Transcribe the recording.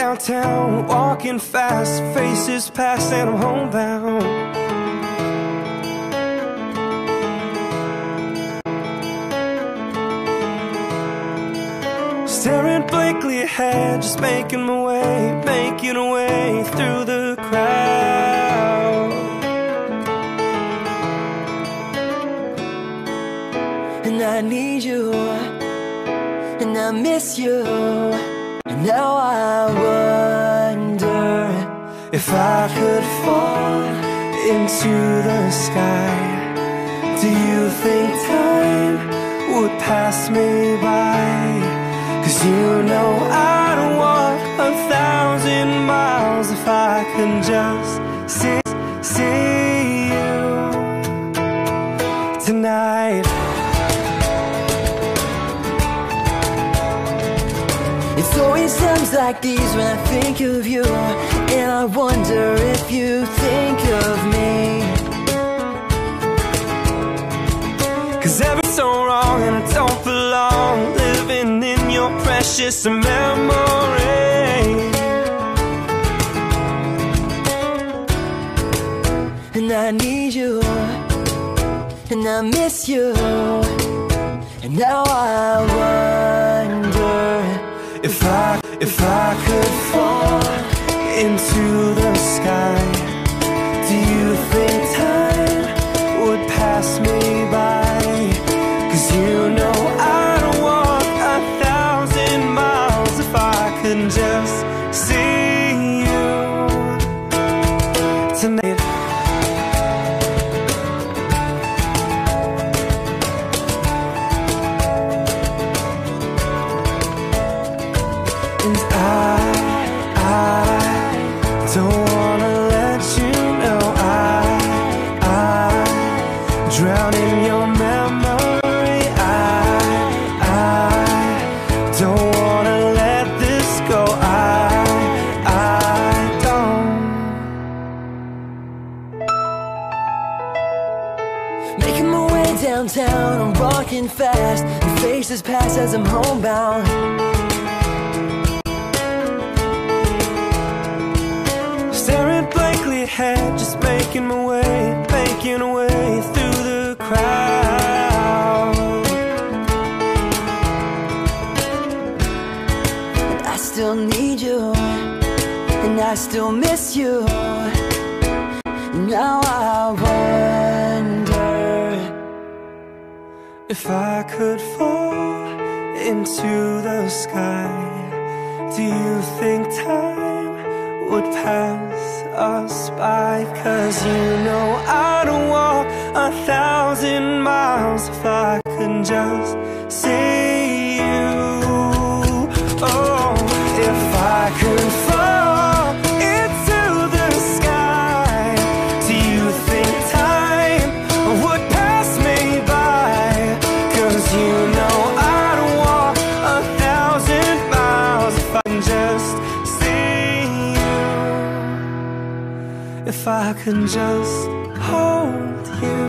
downtown, walking fast, faces past and I'm homebound. Staring blankly ahead, just making my way, making a way through the crowd. And I need you, and I miss you, and now I wonder if I could fall into the sky. Do you think time would pass me by? 'Cause you know I'd walk 1,000 miles if I could just see you tonight. It's always times like these when I think of you, and I wonder if you think of me. 'Cause everything's so wrong and I don't belong, living in your precious memory. And I need you, and I miss you, and now I wonder if I could fall into the sky. Do you think time would pass me by? 'Cause you know I'd walk 1,000 miles if I could just see you tonight. And I don't wanna let you know I drown in your memory. I don't wanna let this go. I don't. making my way downtown, I'm walking fast, and faces pass as I'm homebound. Staring blankly ahead, just making my way, making a way through the crowd. And I still need you, and I still miss you. Now I wonder if I could fall into the sky. Do you think time would pass us by? 'Cause you know I'd walk 1,000 miles if I could just see you. Oh, if I could fall into the sky. Do you think time would pass me by? 'Cause you know I'd walk 1,000 miles if I could just see you. If I could just hold you.